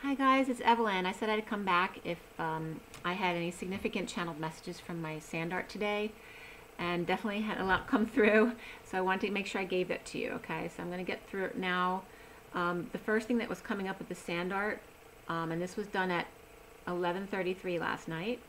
Hi guys, it's Evelyn. I said I'd come back if I had any significant channeled messages from my sand art today, and definitely had a lot come through, so I wanted to make sure I gave that to you, okay? So I'm going to get through it now. The first thing that was coming up with the sand art, and this was done at 11:33 last night.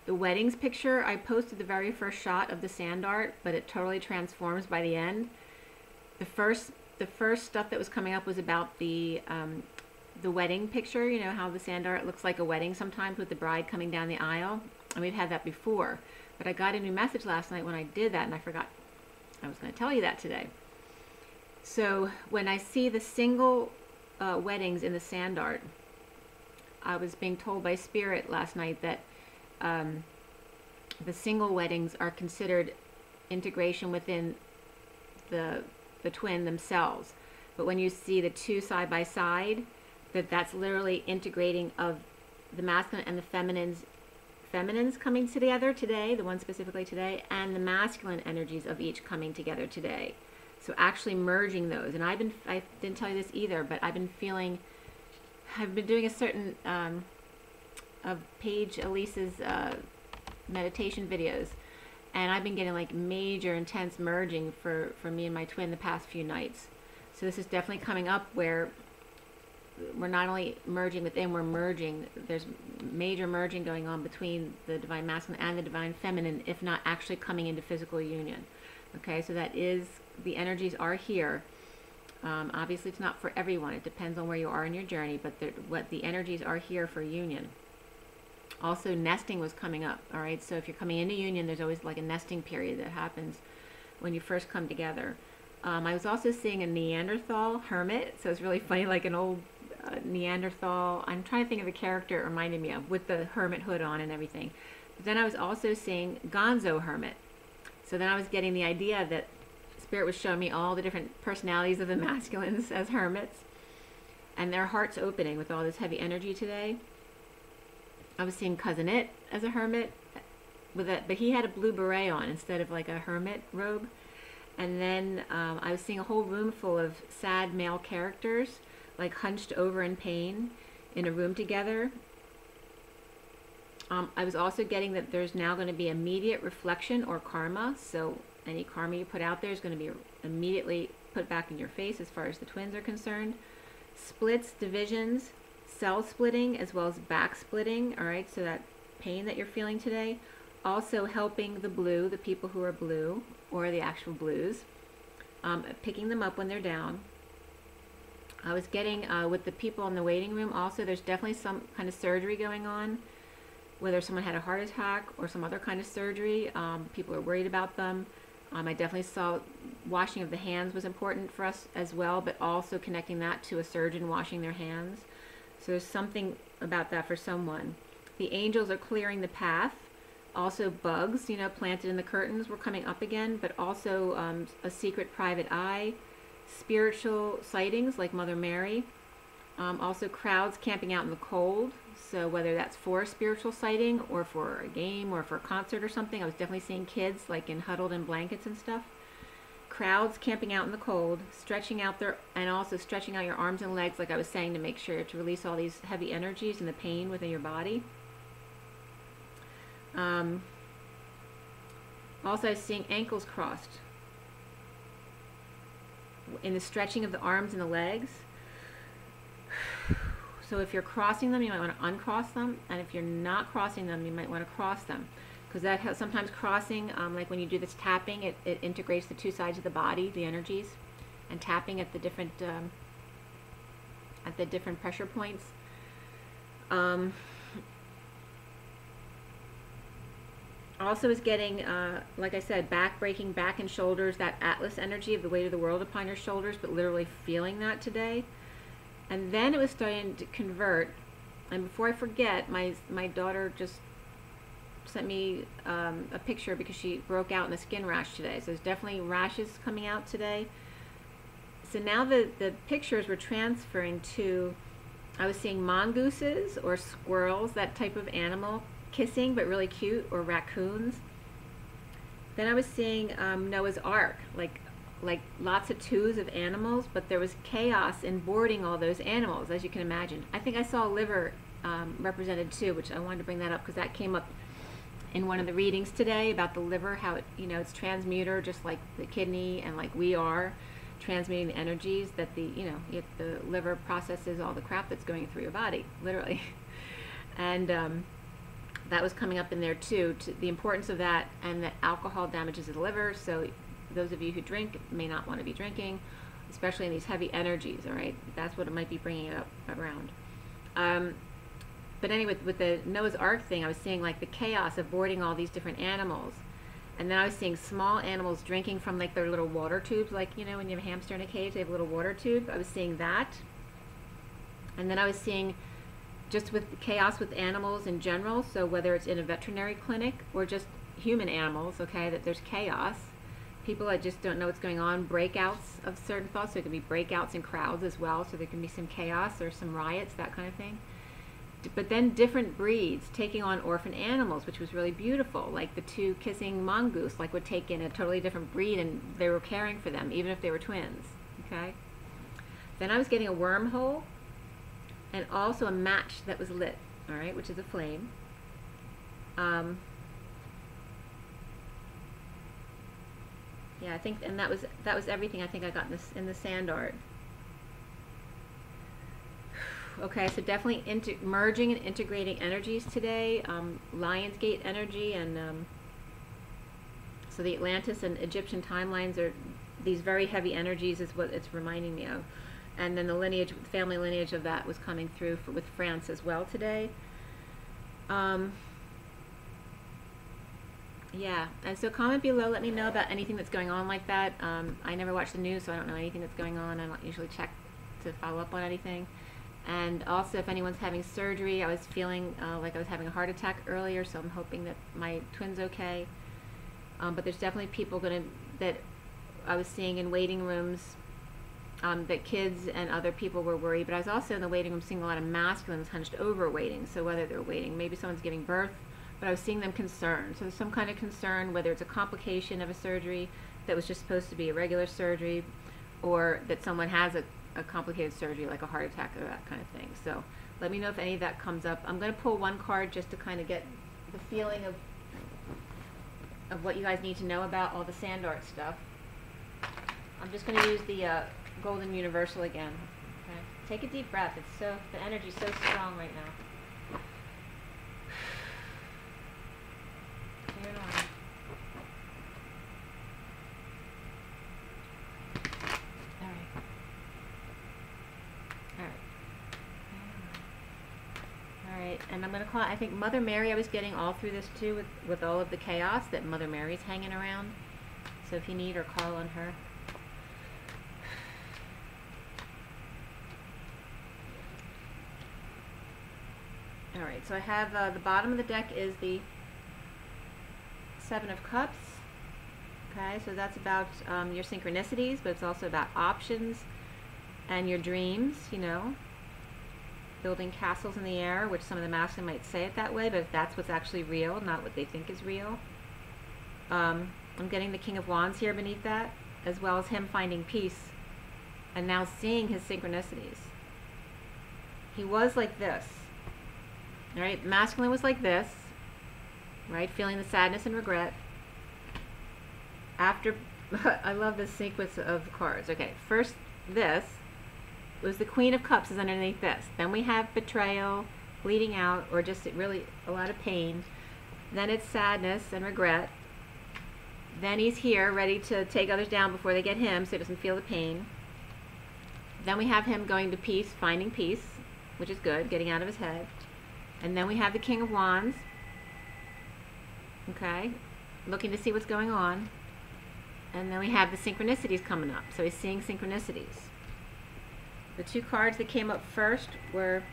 The weddings picture, I posted the very first shot of the sand art, but it totally transforms by the end. The first stuff that was coming up was about the wedding picture. You know how the sand art looks like a wedding sometimes with the bride coming down the aisle, and we've had that before. But I got a new message last night when I did that, and I forgot I was going to tell you that today. So when I see the single weddings in the sand art, I was being told by Spirit last night that the single weddings are considered integration within the twin themselves. But when you see the two side by side, that's literally integrating of the masculine and the feminines coming together today, the one specifically today, and the masculine energies of each coming together today. So actually merging those. And I didn't tell you this either, but I've been doing a certain of Paige Elise's meditation videos, and I've been getting like major intense merging for me and my twin the past few nights. So this is definitely coming up where we're not only merging within, we're merging. There's major merging going on between the divine masculine and the divine feminine, if not actually coming into physical union. Okay, so that is, the energies are here. Obviously it's not for everyone. It depends on where you are in your journey, but what the energies are here for union. Also, nesting was coming up, all right? So if you're coming into union, there's always like a nesting period that happens when you first come together. I was also seeing a Neanderthal hermit, so it's really funny, like an old Neanderthal. I'm trying to think of the character it reminded me of, with the hermit hood on and everything. But then I was also seeing Gonzo hermit. So then I was getting the idea that Spirit was showing me all the different personalities of the masculines as hermits, and their hearts opening with all this heavy energy today. I was seeing Cousin It as a hermit, but he had a blue beret on instead of like a hermit robe. And then I was seeing a whole room full of sad male characters, like hunched over in pain in a room together. I was also getting that there's now going to be immediate reflection or karma. So any karma you put out there is going to be immediately put back in your face as far as the twins are concerned. Splits, divisions, cell splitting, as well as back splitting, all right, so that pain that you're feeling today. Also helping the blue, the people who are blue, or the actual blues, picking them up when they're down. I was getting, with the people in the waiting room also, there's definitely some kind of surgery going on, whether someone had a heart attack or some other kind of surgery. People are worried about them. I definitely saw washing of the hands was important for us as well, but also connecting that to a surgeon washing their hands. So there's something about that for someone. The angels are clearing the path. Also bugs, you know, planted in the curtains were coming up again, but also a secret private eye, spiritual sightings like Mother Mary. Also crowds camping out in the cold. So whether that's for a spiritual sighting or for a game or for a concert or something, I was definitely seeing kids like huddled in blankets and stuff. Crowds camping out in the cold, stretching out and also stretching out your arms and legs, like I was saying, to make sure to release all these heavy energies and the pain within your body. Also, I was seeing ankles crossed in the stretching of the arms and the legs. So if you're crossing them, you might want to uncross them, and if you're not crossing them, you might want to cross them. Because that has sometimes crossing, like when you do this tapping, it integrates the two sides of the body, the energies, and tapping at the different pressure points. Also is getting, like I said, breaking back and shoulders, that Atlas energy of the weight of the world upon your shoulders, but literally feeling that today. And then it was starting to convert. And before I forget, my daughter just sent me a picture because she broke out in a skin rash today. So there's definitely rashes coming out today. So now the pictures were transferring to, I was seeing mongooses or squirrels, that type of animal, kissing but really cute, or raccoons. Then I was seeing Noah's Ark, like like lots of twos of animals, but there was chaos in boarding all those animals, as you can imagine. I think I saw a liver represented too, which I wanted to bring that up because that came up in one of the readings today about the liver, how it, you know, it's transmuter just like the kidney, and like we are transmuting the energies that the, you know, the liver processes all the crap that's going through your body, literally. And that was coming up in there too, the importance of that, and that alcohol damages the liver. So those of you who drink may not want to be drinking, especially in these heavy energies, all right? That's what it might be bringing it up around. But anyway, with the Noah's Ark thing, I was seeing like the chaos of boarding all these different animals. And then I was seeing small animals drinking from like their little water tubes, like, you know, when you have a hamster in a cage, they have a little water tube. I was seeing that. And then I was seeing just with the chaos with animals in general, so whether it's in a veterinary clinic or just human animals, okay, that there's chaos. People that just don't know what's going on, breakouts of certain thoughts, so it can be breakouts in crowds as well, so there can be some chaos or some riots, that kind of thing. But then different breeds taking on orphan animals, which was really beautiful, like the two kissing mongoose, like would take in a totally different breed, and they were caring for them, even if they were twins, okay? Then I was getting a wormhole, and also a match that was lit, all right, which is a flame. Yeah, I think, and that was everything I think I got in the sand art. Okay, so definitely merging and integrating energies today. Lionsgate energy, and so the Atlantis and Egyptian timelines are these very heavy energies, is what it's reminding me of. And then the lineage, family lineage of that was coming through with France as well today. Yeah, and so comment below, let me know about anything that's going on like that. I never watch the news, so I don't know anything that's going on. I don't usually check to follow up on anything. And also, if anyone's having surgery, I was feeling like I was having a heart attack earlier, so I'm hoping that my twin's okay. But there's definitely people that I was seeing in waiting rooms, that kids and other people were worried. But I was also in the waiting room seeing a lot of masculines hunched over waiting. So whether they're waiting, maybe someone's giving birth, but I was seeing them concerned. So there's some kind of concern, whether it's a complication of a surgery that was just supposed to be a regular surgery, or that someone has a complicated surgery like a heart attack or that kind of thing. So let me know if any of that comes up. I'm going to pull one card just to kind of get the feeling of what you guys need to know about all the sand art stuff. I'm just going to use the Golden Universal again. Okay? Take a deep breath. The energy's so strong right now. Clear it on. And I'm going to call it, I think Mother Mary, I was getting all through this too with all of the chaos, that Mother Mary's hanging around. So if you need her, call on her. Alright, so I have the bottom of the deck is the Seven of Cups. Okay, so that's about your synchronicities, but it's also about options and your dreams, you know. Building castles in the air, which some of the masculine might say it that way, but if that's what's actually real, not what they think is real. I'm getting the King of Wands here beneath that, as well as him finding peace and now seeing his synchronicities. He was like this, right? Masculine was like this, right? Feeling the sadness and regret. After, I love this sequence of cards. Okay, first this was the Queen of Cups is underneath this. Then we have betrayal, bleeding out, or just really a lot of pain. Then it's sadness and regret. Then he's here ready to take others down before they get him so he doesn't feel the pain. Then we have him going to peace, finding peace, which is good, getting out of his head. And then we have the King of Wands, okay, looking to see what's going on. And then we have the synchronicities coming up. So he's seeing synchronicities. The two cards that came up first were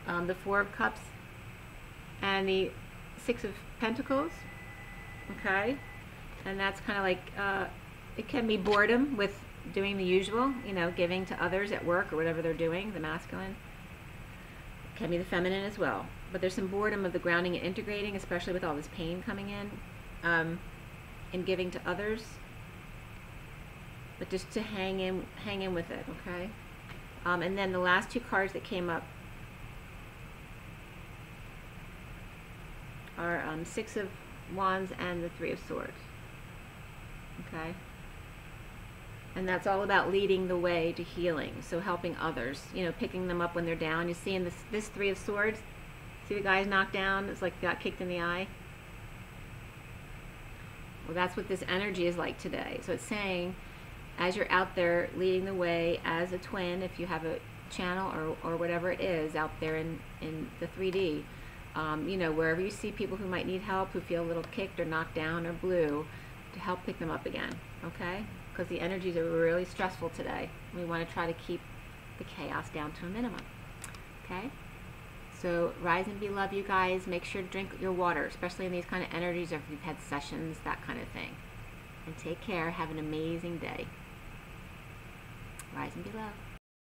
the Four of Cups and the Six of Pentacles, okay? And that's kind of like, it can be boredom with doing the usual, you know, giving to others at work or whatever they're doing, the masculine. It can be the feminine as well. But there's some boredom of the grounding and integrating, especially with all this pain coming in giving to others. but just to hang in with it, okay? And then the last two cards that came up are Six of Wands and the Three of Swords, okay? And that's all about leading the way to healing, so helping others, you know, picking them up when they're down. You see in this Three of Swords, see the guy's knocked down, it's like he got kicked in the eye. Well, that's what this energy is like today. So it's saying, as you're out there leading the way as a twin, if you have a channel or whatever it is out there in the 3D, you know, wherever you see people who might need help, who feel a little kicked or knocked down or blue, to help pick them up again, okay? Because the energies are really stressful today. We want to try to keep the chaos down to a minimum, okay? So rise and be love, you guys. Make sure to drink your water, especially in these kind of energies, or if you've had sessions, that kind of thing. And take care. Have an amazing day. Rise and be love.